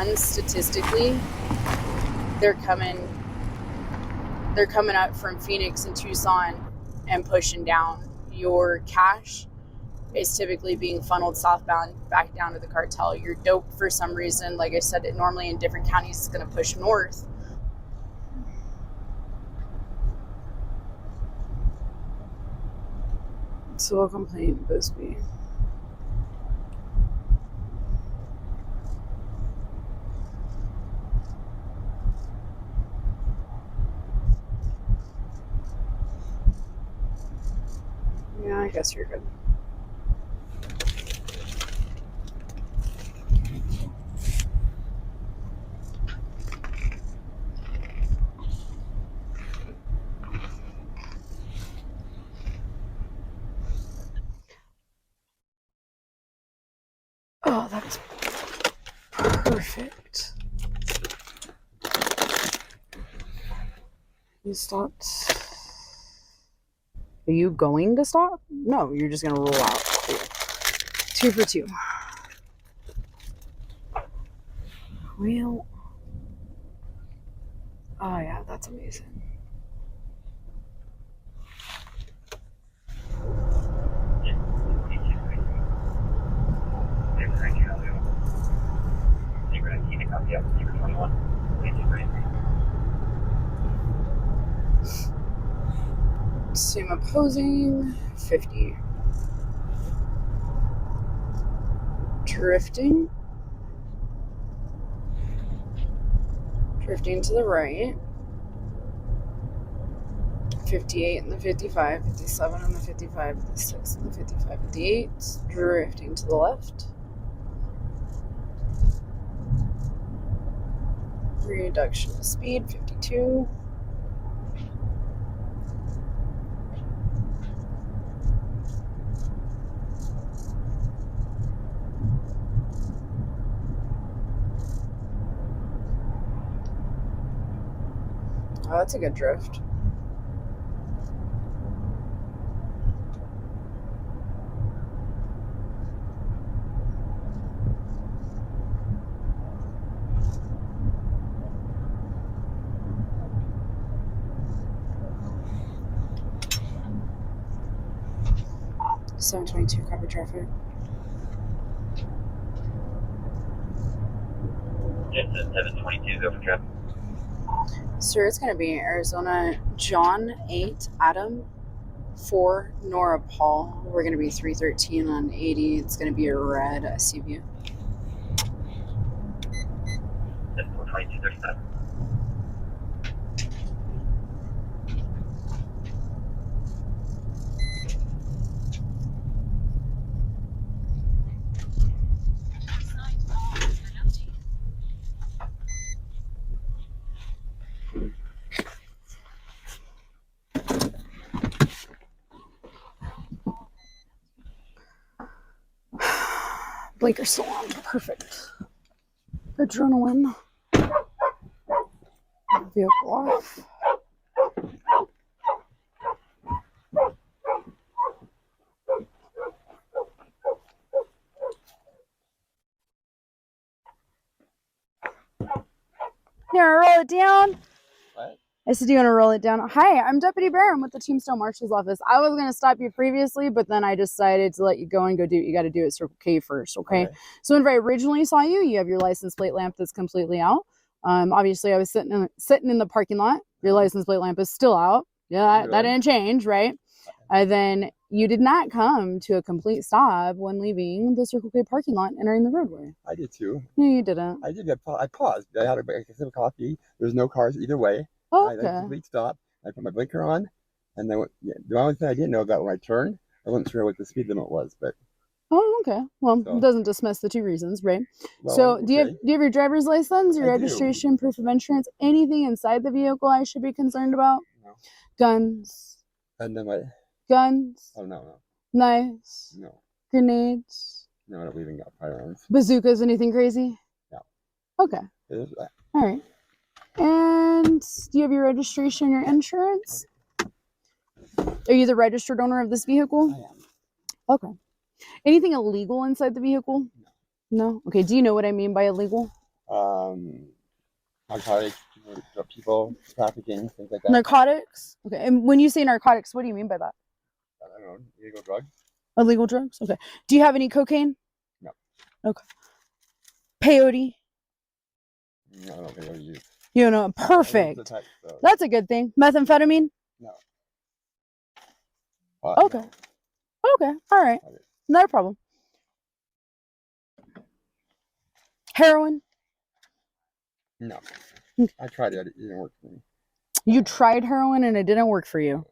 guns, statistically, they're coming up from Phoenix and Tucson and pushing down. Your cash is typically being funneled southbound back down to the cartel. Your dope, for some reason, like I said, it normally in different counties is going to push north. So a complaint, Bisbee. Yeah, I guess you're good. Oh, that's perfect. You stopped. Are you going to stop? No, you're just going to roll out. Cool. 2 for 2. Well. Oh, yeah, that's amazing. Same opposing, 50. Drifting. Drifting to the right. 58 and the 55, 57 and the 55, 56 and the 55, 58. Drifting to the left. Reduction of speed, 52. Oh, that's a good drift. .722 copy traffic. Yes, 722 go for traffic. Sir, it's going to be Arizona John 8 Adam 4 Nora Paul. We're going to be 313 on 80. It's going to be a red SUV. 422.35. Blinker's still on. Perfect. Adrenaline. Vehicle off. You want to roll it down? What? I said, do you want to roll it down? Hi, I'm Deputy Bear. I'm with the Tombstone Marshals office. I was going to stop you previously, but then I decided to let you go and go do what you got to do at Circle K first, okay? So when I originally saw you, you have your license plate lamp that's completely out. Obviously, I was sitting in the parking lot. Your license plate lamp is still out. Yeah, that didn't change, right? And then you did not come to a complete stop when leaving the Circle K parking lot and entering the roadway. I did too. No, you didn't. I did. I paused. I had a sip of coffee. There was no cars either way. Okay. I had a complete stop. I put my blinker on, and then the only thing I didn't know about when I turned, I wasn't sure what the speed limit was, but. Oh, okay. Well, it doesn't dismiss the 2 reasons, right? Well, so, okay. do you have your driver's license, your registration, proof of insurance, anything inside the vehicle I should be concerned about? No. Guns. And then what? Guns. Oh no. Knives. No. Grenades. No, I don't believe in firearms. Bazookas. Anything crazy? No. Okay. It is that. All right. And do you have your registration, your insurance? Are you the registered owner of this vehicle? I am. Okay. Anything illegal inside the vehicle? No. No? Okay. Do you know what I mean by illegal? Narcotics, people trafficking, things like that. Narcotics? Okay. And when you say narcotics, what do you mean by that? I don't know, illegal drugs? Illegal drugs? Okay. Do you have any cocaine? No. Okay. Peyote? I don't think I've used. You know, perfect. That's a good thing. Methamphetamine? No. Okay. No. Okay. All right. Okay. Not a problem. Heroin? No. Okay. I tried it. It didn't work for me. You tried heroin and it didn't work for you.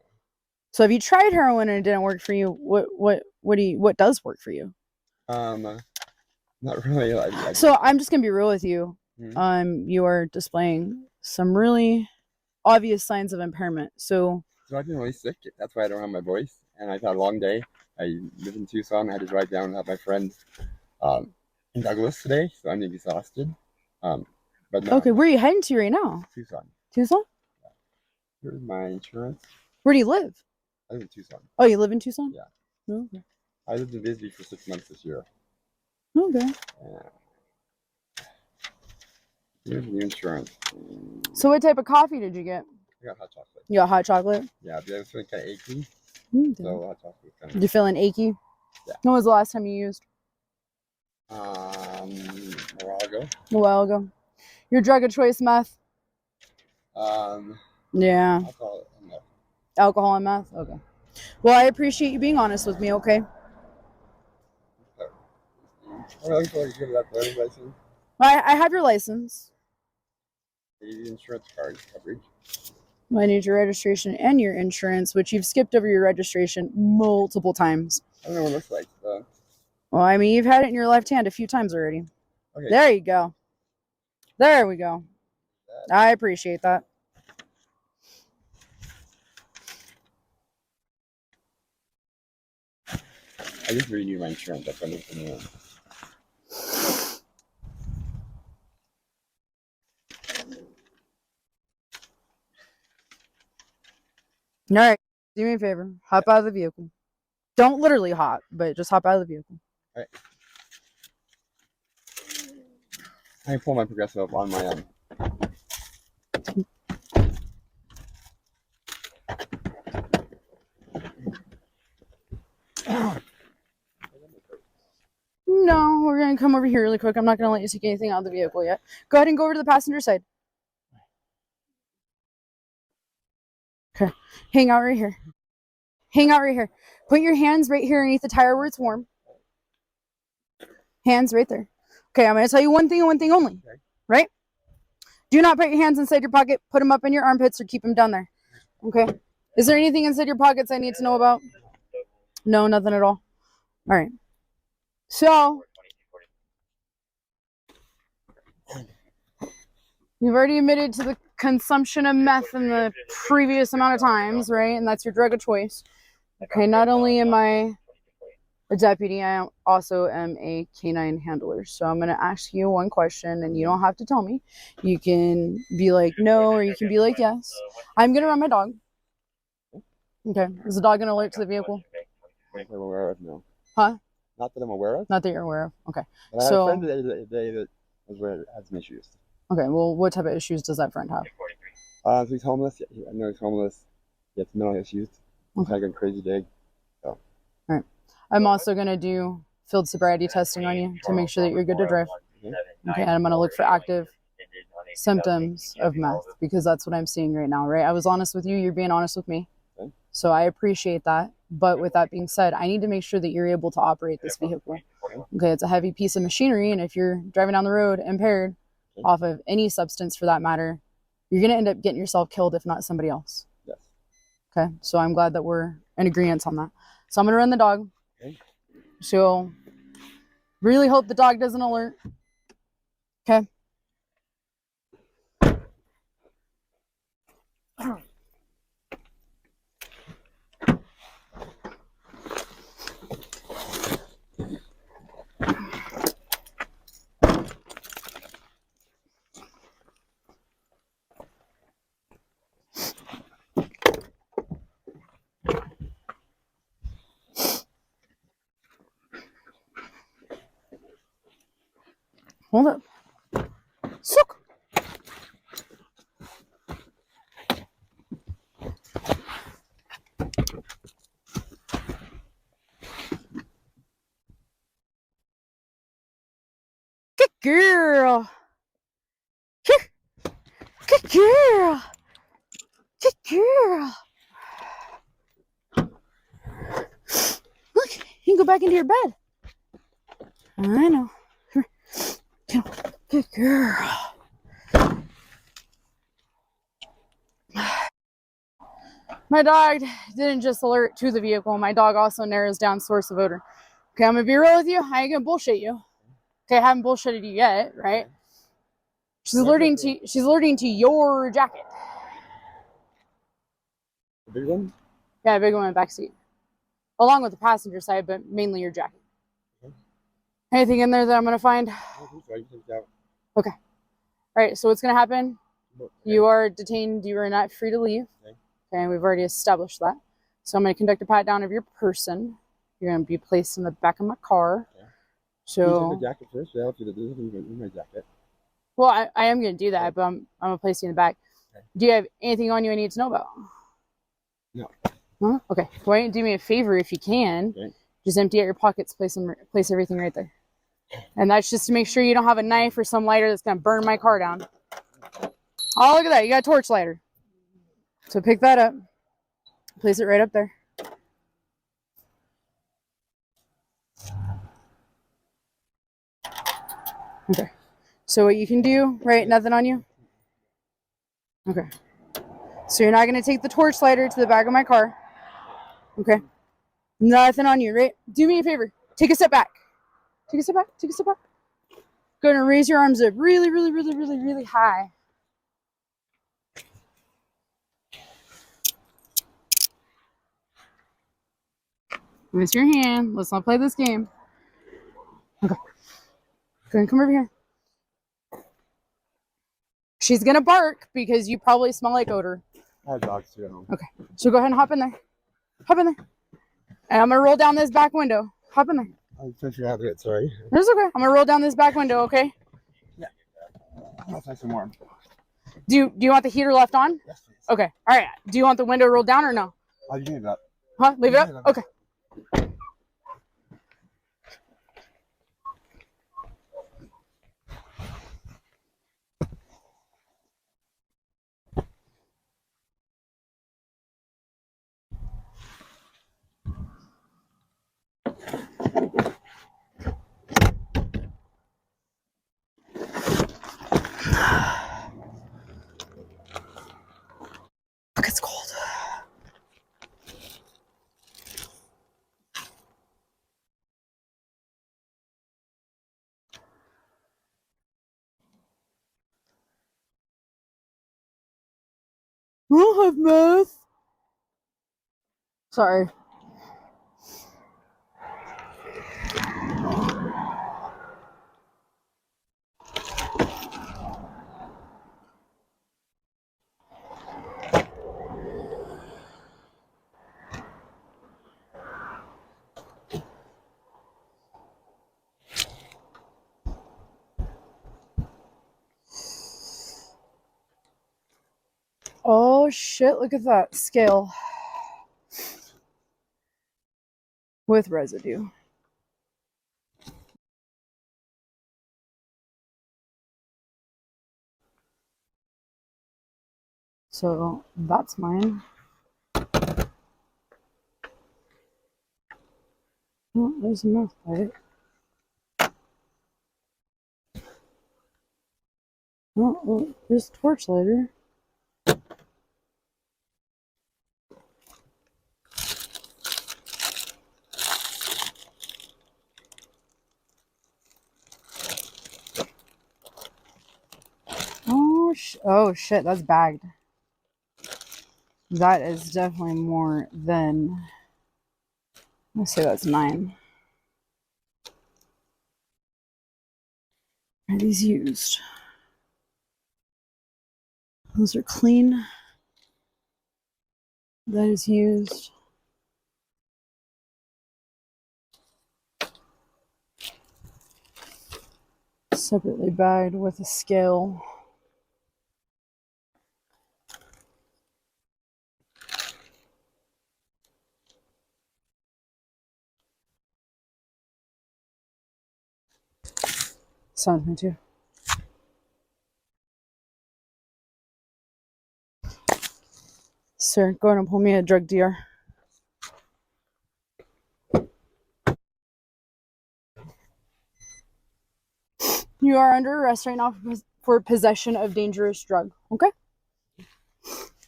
So if you tried heroin and it didn't work for you, what does work for you? Not really. So I'm just gonna be real with you. Mhm. You are displaying some really obvious signs of impairment. So I've been really sick. That's why I don't have my voice. And I've had a long day. I live in Tucson. I had to drive down and help my friend in Douglas today. So I'm exhausted. But no, okay, where are you heading to right now? Tucson. Tucson? Here's my insurance. Where do you live? I live in Tucson. Oh, you live in Tucson? Yeah. Okay. I lived in Bisbee for 6 months this year. Okay. Here's the insurance. So what type of coffee did you get? I got hot chocolate. You got hot chocolate? Yeah, but I was feeling kind of achy. Okay. So hot chocolate was kind of. You're feeling achy? Yeah. When was the last time you used? A while ago. A while ago. Your drug of choice, meth? Yeah. Alcohol. No. Alcohol and meth? Okay. Well, I appreciate you being honest with me, okay? I'm looking for you give that driving license. I have your license. I need the insurance card coverage. I need your registration and your insurance, which you've skipped over your registration multiple times. I don't know what it looks like. Well, I mean, you've had it in your left hand a few times already. Okay. There you go. There we go. I appreciate that. I just renewed my insurance. That's what I'm looking at. All right. Do me a favor. Hop out of the vehicle. Don't literally hop, but just hop out of the vehicle. All right. I can pull my progressive up on my own. No, we're going to come over here really quick. I'm not going to let you take anything out of the vehicle yet. Go ahead and go over to the passenger side. Okay. Hang out right here. Hang out right here. Put your hands right here underneath the tire where it's warm. Hands right there. Okay, I'm going to tell you one thing and one thing only. Right? Do not put your hands inside your pocket. Put them up in your armpits or keep them down there. Okay? Is there anything inside your pockets I need to know about? No, nothing at all. All right. So, you've already admitted to the consumption of meth in the previous amount of times, right? And that's your drug of choice. Okay, not only am I a deputy, I also am a canine handler. So I'm going to ask you one question, and you don't have to tell me. You can be like, no, or you can be like, yes. I'm going to run my dog. Okay. Is the dog going to alert to the vehicle? Not that I'm aware of, no. Huh? Not that I'm aware of. Not that you're aware of. Okay. But I had a friend today that was where had some issues. Okay. Well, what type of issues does that friend have? So he's homeless. I know he's homeless. He has mental issues. He's had a crazy day. So. All right. I'm also going to do field sobriety testing on you to make sure that you're good to drive. Okay. And I'm going to look for active symptoms of meth because that's what I'm seeing right now, right? I was honest with you. You're being honest with me. Okay. So I appreciate that. But with that being said, I need to make sure that you're able to operate this vehicle. Okay. It's a heavy piece of machinery. And if you're driving down the road impaired off of any substance for that matter, you're going to end up getting yourself killed, if not somebody else. Yes. Okay. So I'm glad that we're in agreement on that. So I'm going to run the dog. Okay. So really hope the dog doesn't alert. Okay. Hold up. girl. Good girl. Good girl. Look, you can go back into your bed. I know. Good girl. My dog didn't just alert to the vehicle. My dog also narrows down source of odor. Okay, I'm gonna be real with you. I ain't gonna bullshit you. Okay, I haven't bullshitted you yet, right? She's alerting to your jacket. The big one? Yeah, a big one in the back seat. Along with the passenger side, but mainly your jacket. Okay. Anything in there that I'm gonna find? I don't think so. I can take it out. Okay. All right, so what's gonna happen? Okay. You are detained. You are not free to leave. Okay, we've already established that. So I'm going to conduct a pat down of your person. You're going to be placed in the back of my car. Okay. So. Can you take the jacket first? Yeah, I'll do in my jacket. Well, I am going to do that, but I'm going to place you in the back. Okay. Do you have anything on you I need to know about? No. Huh? Okay. Why don't you do me a favor if you can? Okay. Just empty out your pockets, place everything right there. And that's just to make sure you don't have a knife or some lighter that's going to burn my car down. Oh, look at that. You got a torch lighter. So pick that up. Place it right up there. Okay. So what you can do, right? Nothing on you? Okay. So you're not going to take the torch lighter to the back of my car. Okay. Nothing on you, right? Do me a favor. Take a step back. Take a step back. Take a step back. Go ahead and raise your arms up really, really, really, really, really high. Miss your hand. Let's not play this game. Okay. Go ahead and come over here. She's going to bark because you probably smell like odor. I have dogs too at home. Okay. So go ahead and hop in there. Hop in there. And I'm going to roll down this back window. Hop in there. I'm trying to figure out how to do it, sorry. That's okay. I'm going to roll down this back window, okay? Yeah. That's nice and warm. Do you want the heater left on? Yes, please. Okay. All right. Do you want the window rolled down or no? Oh, you can leave it up. Huh? Leave it up? Okay. Look, it's cold. I don't have meth. Sorry. Oh shit, look at that scale with residue. So that's mine. Oh, there's a mouth bite. Oh, there's a torch lighter. Oh shit, that's bagged. That is definitely more than, let's say that's 9. Are these used? Those are clean. That is used. Separately bagged with a scale. 722. Sir, go ahead and pull me a drug DR. You are under arrest right now for possession of dangerous drug. Okay?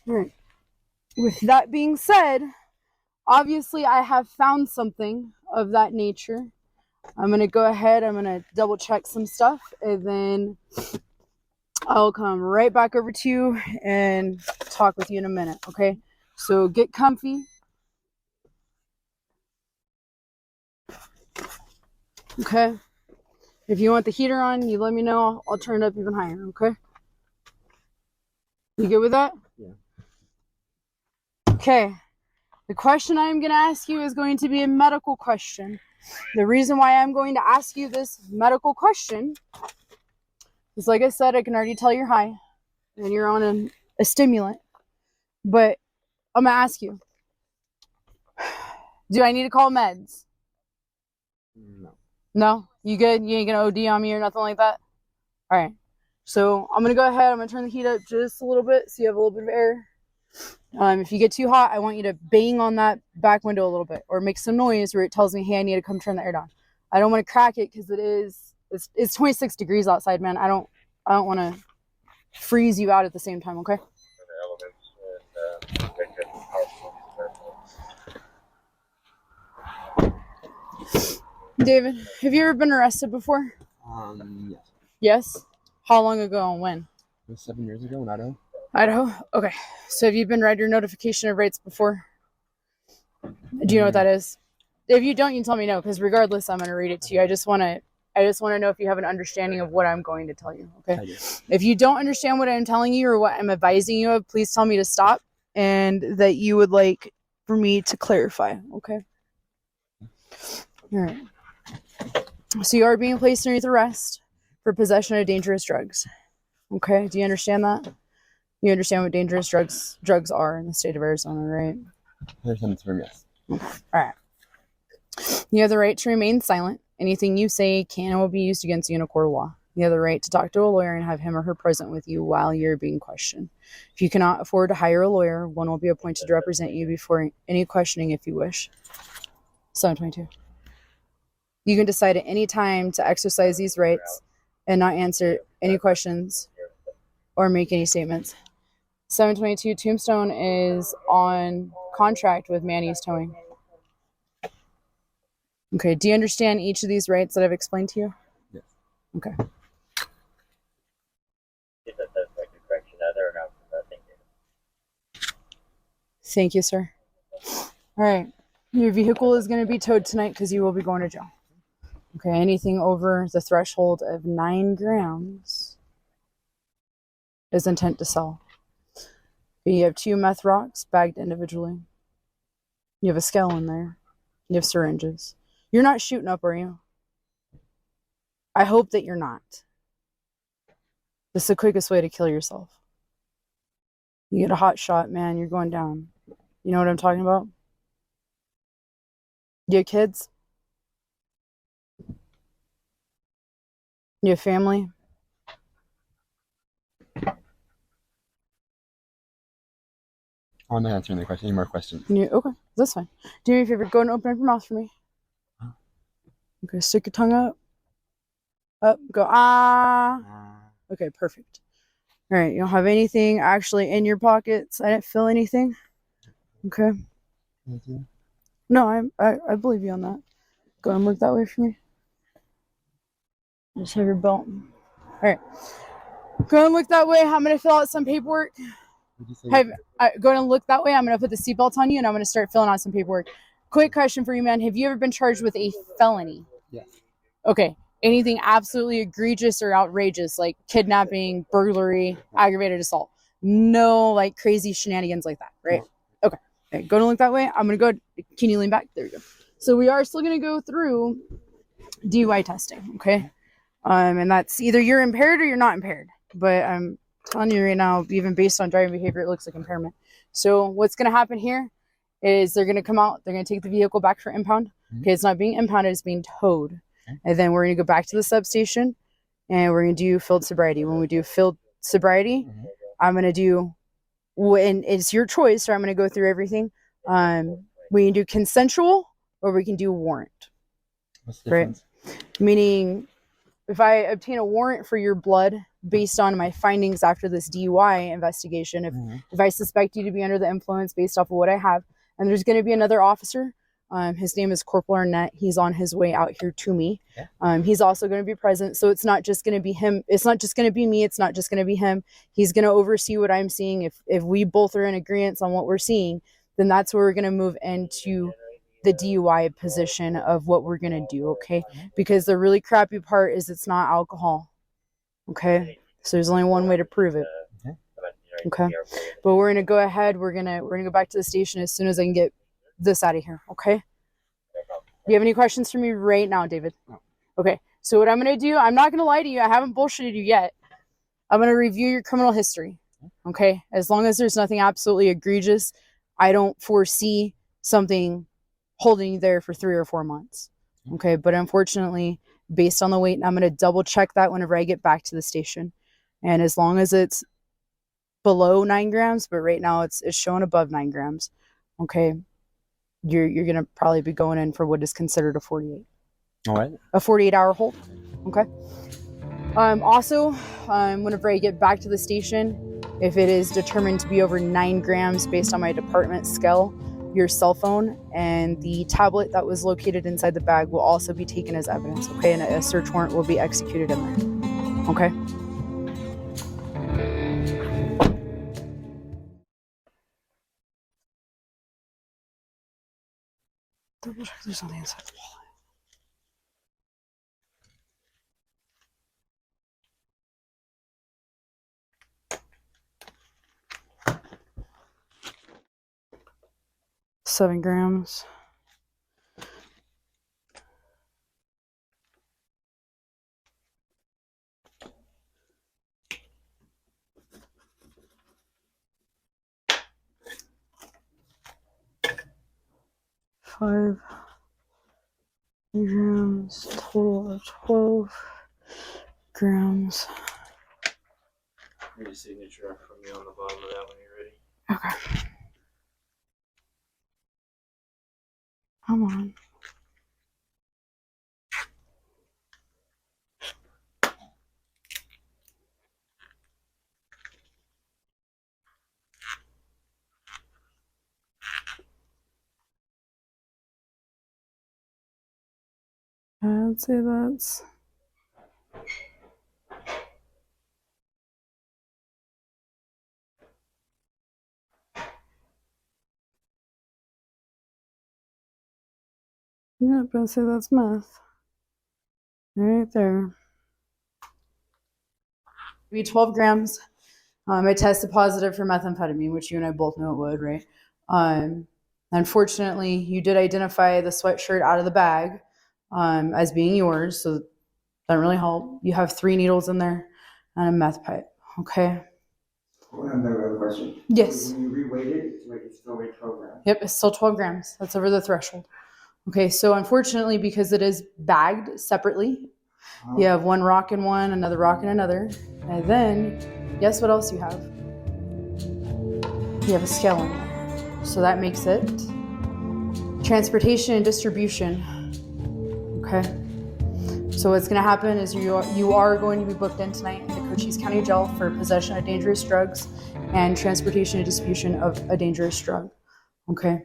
All right. With that being said, obviously I have found something of that nature. I'm going to go ahead, I'm going to double check some stuff, and then I'll come right back over to you and talk with you in a minute, okay? So get comfy. Okay? If you want the heater on, you let me know. I'll turn it up even higher, okay? You good with that? Yeah. Okay. The question I'm going to ask you is going to be a medical question. The reason why I'm going to ask you this medical question is, like I said, I can already tell you're high and you're on a stimulant. But I'm going to ask you, do I need to call meds? No. No? You good? You ain't going to OD on me or nothing like that? All right. So I'm going to go ahead. I'm going to turn the heat up just a little bit so you have a little bit of air. If you get too hot, I want you to bang on that back window a little bit or make some noise where it tells me, hey, I need to come turn the air down. I don't want to crack it because it's 26 degrees outside, man. I don't want to freeze you out at the same time, okay? David, have you ever been arrested before? Yes. Yes? How long ago and when? It was 7 years ago in Idaho. Idaho? Okay. So have you been read your notification of rights before? Do you know what that is? If you don't, you can tell me no, because regardless, I'm going to read it to you. I just want to know if you have an understanding of what I'm going to tell you, okay? I do. If you don't understand what I'm telling you or what I'm advising you of, please tell me to stop and that you would like for me to clarify, okay? All right. So you are being placed underneath arrest for possession of dangerous drugs. Okay, do you understand that? You understand what dangerous drugs are in the state of Arizona, right? There's some term, yes. All right. You have the right to remain silent. Anything you say can and will be used against you in a court of law. You have the right to talk to a lawyer and have him or her present with you while you're being questioned. If you cannot afford to hire a lawyer, one will be appointed to represent you before any questioning if you wish. 722. You can decide at any time to exercise these rights and not answer any questions or make any statements. 722, Tombstone is on contract with Manny's Towing. Okay, do you understand each of these rights that I've explained to you? Yes. Okay. Thank you, sir. All right. Your vehicle is going to be towed tonight because you will be going to jail. Okay, anything over the threshold of 9 grams is intent to sell. You have 2 meth rocks bagged individually. You have a scale in there. You have syringes. You're not shooting up, are you? I hope that you're not. This is the quickest way to kill yourself. You get a hot shot, man, you're going down. You know what I'm talking about? You have kids? You have family? I'm not answering the question. Any more questions? Okay, that's fine. Do me a favor, go and open up your mouth for me. Okay, stick your tongue up. Up, go, ah. Okay, perfect. All right, you don't have anything actually in your pockets. I didn't feel anything. Okay. No, I believe you on that. Go and look that way for me. Just have your belt. All right. Go and look that way. I'm going to fill out some paperwork. Go and look that way. I'm going to put the seatbelt on you and I'm going to start filling out some paperwork. Quick question for you, man. Have you ever been charged with a felony? Yes. Okay. Anything absolutely egregious or outrageous, like kidnapping, burglary, aggravated assault? No, like crazy shenanigans like that, right? No. Okay, go to look that way. I'm going to go. Can you lean back? There you go. So we are still going to go through DUI testing, okay? And that's either you're impaired or you're not impaired. But I'm telling you right now, even based on driving behavior, it looks like impairment. So what's going to happen here is they're going to come out. They're going to take the vehicle back for impound. Okay, it's not being impounded. It's being towed. And then we're going to go back to the substation. and we're going to do field sobriety. When we do field sobriety, Mhm. I'm going to do, and it's your choice, or I'm going to go through everything. We can do consensual or we can do warrant. What's the Right. difference? Meaning, if I obtain a warrant for your blood based on my findings after this DUI investigation, if I suspect you to be under the influence based off of what I have, and there's going to be another officer, his name is Corporal Arnett. He's on his way out here to me. Yeah. He's also going to be present. So it's not just going to be him. It's not just going to be me. It's not just going to be him. He's going to oversee what I'm seeing. If we both are in agreement on what we're seeing, then that's where we're going to move into the DUI position of what we're going to do. Okay. Because the really crappy part is it's not alcohol. Okay. So there's only one way to prove it. Okay. But we're going to go ahead. We're going to go back to the station as soon as I can get this out of here. Okay. Do you have any questions for me right now, David? No. Okay. So what I'm going to do, I'm not going to lie to you. I haven't bullshitted you yet. I'm going to review your criminal history. Okay. As long as there's nothing absolutely egregious, I don't foresee something holding you there for 3 or 4 months. Okay. But unfortunately, based on the weight, I'm going to double check that whenever I get back to the station. And as long as it's below 9 grams, but right now it's showing above 9 grams. Okay. You're going to probably be going in for what is considered a 48. All right. A 48-hour hold. Okay. Also, whenever I get back to the station, if it is determined to be over 9 grams based on my department scale, your cell phone and the tablet that was located inside the bag will also be taken as evidence. Okay. And a search warrant will be executed in there. Okay. Double check there's something inside the wallet. Seven grams. Five grams, total of 12 grams. Need a signature from you on the bottom of that when you're ready. Okay. Come on. I'd say that's yep, I'd say that's meth. Right there. Be 12 grams. I tested positive for methamphetamine, which you and I both know it would, right? Unfortunately, you did identify the sweatshirt out of the bag as being yours, so that doesn't really help. You have 3 needles in there and a meth pipe. Okay. Hold on, I have a question. Yes. When you re-weighed it, it's still weighed 12 grams. Yep, it's still 12 grams. That's over the threshold. Okay, so unfortunately, because it is bagged separately, you have one rock in one, another rock in another, and then guess what else you have? You have a scale in there. So that makes it transportation and distribution. Okay. So what's going to happen is you are going to be booked in tonight in the Cochise County Jail for possession of dangerous drugs and transportation and distribution of a dangerous drug. Okay.